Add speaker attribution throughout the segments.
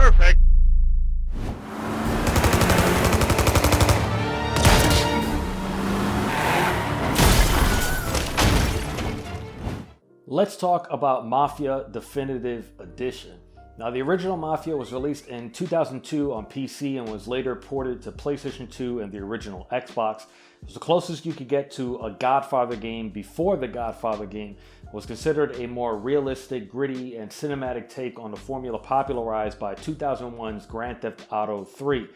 Speaker 1: Perfect.
Speaker 2: Let's talk about Mafia Definitive Edition. Now, the original Mafia was released in 2002 on PC and was later ported to PlayStation 2 and the original Xbox. It was the closest you could get to a Godfather game before the Godfather game. It was considered a more realistic, gritty, and cinematic take on the formula popularized by 2001's Grand Theft Auto 3.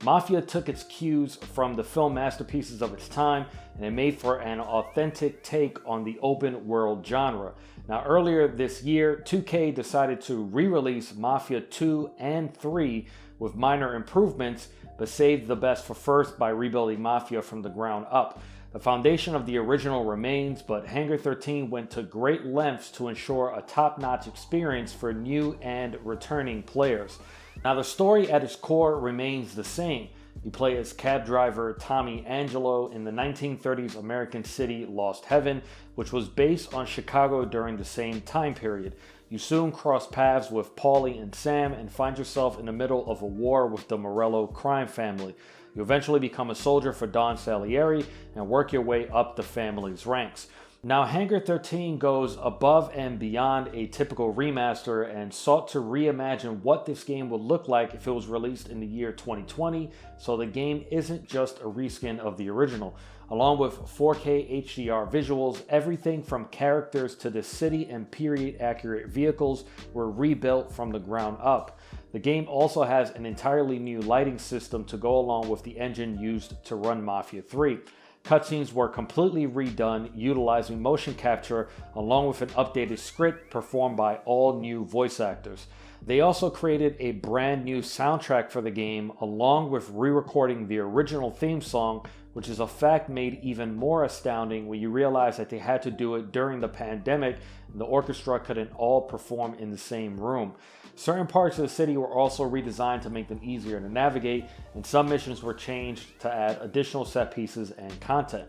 Speaker 2: Mafia took its cues from the film masterpieces of its time, and it made for an authentic take on the open world genre. Now, earlier this year, 2K decided to re-release Mafia 2 and 3 with minor improvements, but saved the best for first by rebuilding Mafia from the ground up. The foundation of the original remains, but Hangar 13 went to great lengths to ensure a top-notch experience for new and returning players. Now, the story at its core remains the same. You play as cab driver Tommy Angelo in the 1930s American city Lost Heaven, which was based on Chicago during the same time period. You soon cross paths with Paulie and Sam and find yourself in the middle of a war with the Morello crime family. You eventually become a soldier for Don Salieri and work your way up the family's ranks. Now, Hangar 13 goes above and beyond a typical remaster and sought to reimagine what this game would look like if it was released in the year 2020, so the game isn't just a reskin of the original. Along with 4K HDR visuals, everything from characters to the city and period-accurate vehicles were rebuilt from the ground up. The game also has an entirely new lighting system to go along with the engine used to run Mafia 3. Cutscenes were completely redone, utilizing motion capture along with an updated script performed by all new voice actors. They also created a brand new soundtrack for the game, along with re-recording the original theme song, which is a fact made even more astounding when you realize that they had to do it during the pandemic and the orchestra couldn't all perform in the same room. Certain parts of the city were also redesigned to make them easier to navigate, and some missions were changed to add additional set pieces and content.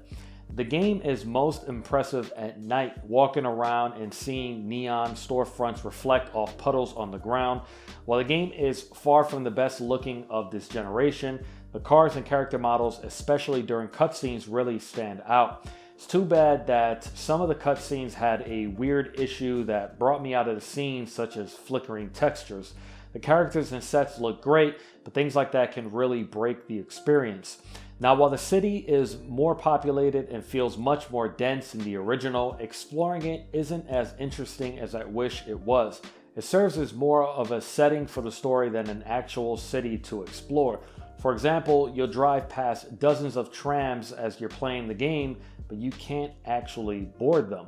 Speaker 2: The game is most impressive at night, walking around and seeing neon storefronts reflect off puddles on the ground. While the game is far from the best looking of this generation, the cars and character models, especially during cutscenes, really stand out. It's too bad that some of the cutscenes had a weird issue that brought me out of the scene, such as flickering textures. The characters and sets look great, but things like that can really break the experience. Now, while the city is more populated and feels much more dense in the original, exploring it isn't as interesting as I wish it was. It serves as more of a setting for the story than an actual city to explore. For example, you'll drive past dozens of trams as you're playing the game, but you can't actually board them.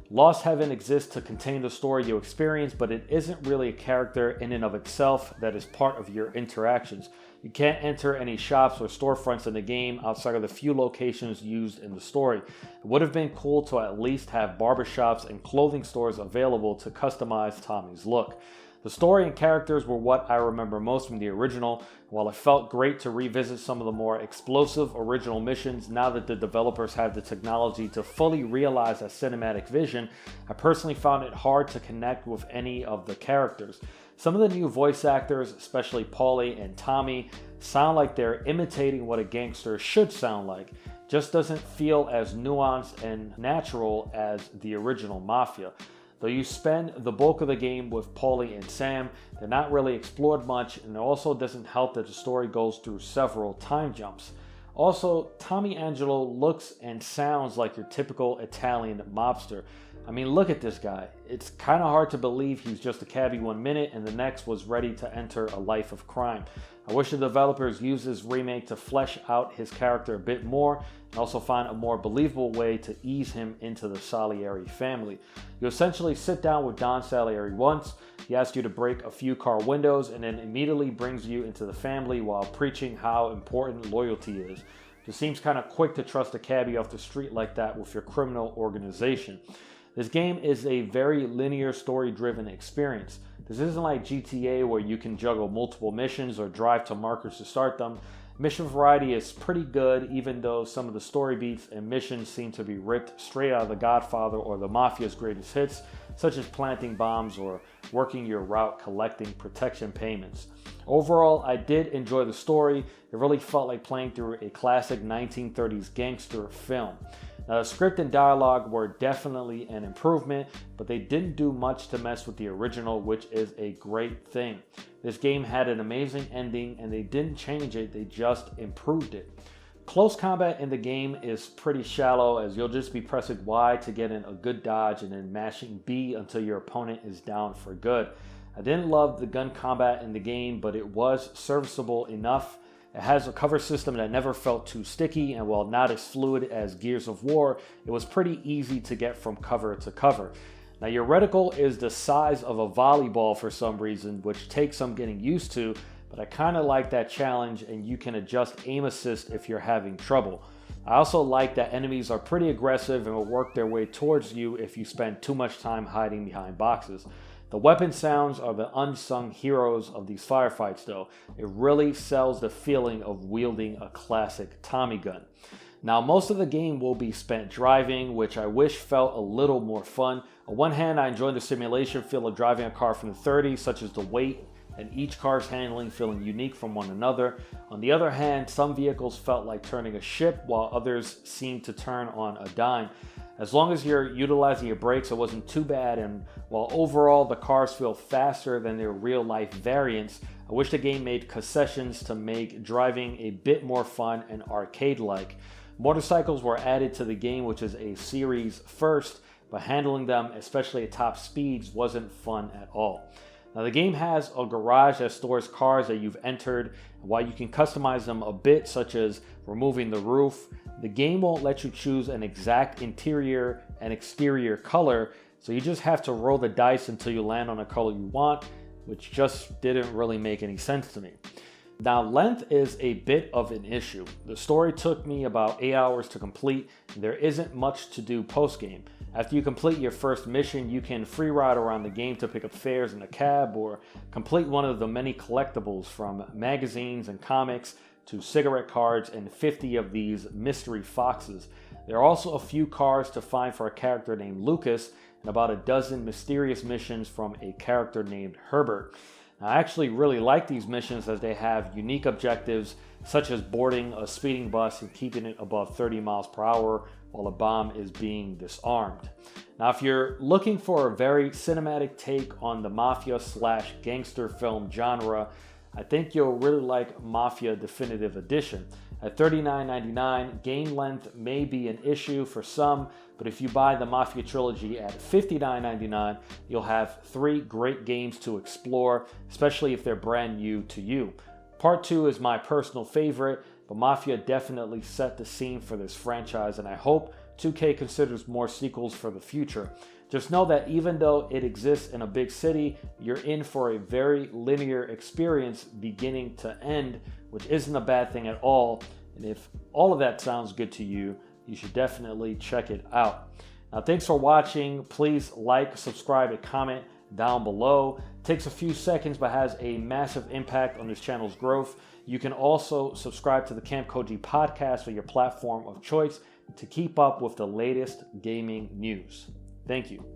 Speaker 2: Lost Heaven exists to contain the story you experience, but it isn't really a character in and of itself that is part of your interactions. You can't enter any shops or storefronts in the game outside of the few locations used in the story. It would have been cool to at least have barbershops and clothing stores available to customize Tommy's look. The story and characters were what I remember most from the original. While it felt great to revisit some of the more explosive original missions now that the developers have the technology to fully realize that cinematic vision, I personally found it hard to connect with any of the characters. Some of the new voice actors, especially Paulie and Tommy, sound like they're imitating what a gangster should sound like. Just doesn't feel as nuanced and natural as the original Mafia. Though you spend the bulk of the game with Paulie and Sam, they're not really explored much, and it also doesn't help that the story goes through several time jumps. Also, Tommy Angelo looks and sounds like your typical Italian mobster. I mean, look at this guy. It's kind of hard to believe he's just a cabbie one minute and the next was ready to enter a life of crime. I wish the developers used this remake to flesh out his character a bit more and also find a more believable way to ease him into the Salieri family. You essentially sit down with Don Salieri once, he asks you to break a few car windows and then immediately brings you into the family while preaching how important loyalty is. It seems kind of quick to trust a cabbie off the street like that with your criminal organization. This game is a very linear, story-driven experience. This isn't like GTA where you can juggle multiple missions or drive to markers to start them. Mission variety is pretty good, even though some of the story beats and missions seem to be ripped straight out of The Godfather or the Mafia's greatest hits. such as planting bombs or working your route collecting protection payments. Overall, I did enjoy the story. It really felt like playing through a classic 1930s gangster film. Now, the script and dialogue were definitely an improvement, but they didn't do much to mess with the original, which is a great thing. This game had an amazing ending, and they didn't change it, they just improved it. Close combat in the game is pretty shallow, as you'll just be pressing Y to get in a good dodge and then mashing B until your opponent is down for good. I didn't love the gun combat in the game, but it was serviceable enough. It has a cover system that never felt too sticky, and while not as fluid as Gears of War, it was pretty easy to get from cover to cover. Now, your reticle is the size of a volleyball for some reason, which takes some getting used to, but I kind of like that challenge, and you can adjust aim assist if you're having trouble. I also like that enemies are pretty aggressive and will work their way towards you if you spend too much time hiding behind boxes. The weapon sounds are the unsung heroes of these firefights though. It really sells the feeling of wielding a classic Tommy gun. Now, most of the game will be spent driving, which I wish felt a little more fun. On one hand, I enjoy the simulation feel of driving a car from the 30s, such as the weight and each car's handling feeling unique from one another. On the other hand, some vehicles felt like turning a ship, while others seemed to turn on a dime. As long as you're utilizing your brakes, it wasn't too bad, and while overall the cars feel faster than their real-life variants, I wish the game made concessions to make driving a bit more fun and arcade-like. Motorcycles were added to the game, which is a series first, but handling them, especially at top speeds, wasn't fun at all. Now, the game has a garage that stores cars that you've entered, and while you can customize them a bit, such as removing the roof, the game won't let you choose an exact interior and exterior color, so you just have to roll the dice until you land on a color you want, which just didn't really make any sense to me. Now, length is a bit of an issue. The story took me about 8 hours to complete, and there isn't much to do post-game. After you complete your first mission, you can free ride around the game to pick up fares in a cab or complete one of the many collectibles from magazines and comics to cigarette cards and 50 of these mystery foxes. There are also a few cars to find for a character named Lucas and about a dozen mysterious missions from a character named Herbert. Now, I actually really like these missions as they have unique objectives such as boarding a speeding bus and keeping it above 30 miles per hour while a bomb is being disarmed. Now, if you're looking for a very cinematic take on the Mafia / gangster film genre, I think you'll really like Mafia Definitive Edition. At $39.99, game length may be an issue for some, but if you buy the Mafia trilogy at $59.99, you'll have 3 great games to explore, especially if they're brand new to you. Part 2 is my personal favorite, but Mafia definitely set the scene for this franchise, and I hope 2K considers more sequels for the future. Just know that even though it exists in a big city, you're in for a very linear experience beginning to end, which isn't a bad thing at all. And if all of that sounds good to you, you should definitely check it out. Now, thanks for watching. Please like, subscribe, and comment down below. It takes a few seconds, but has a massive impact on this channel's growth. You can also subscribe to the Camp Koji podcast for your platform of choice to keep up with the latest gaming news. Thank you.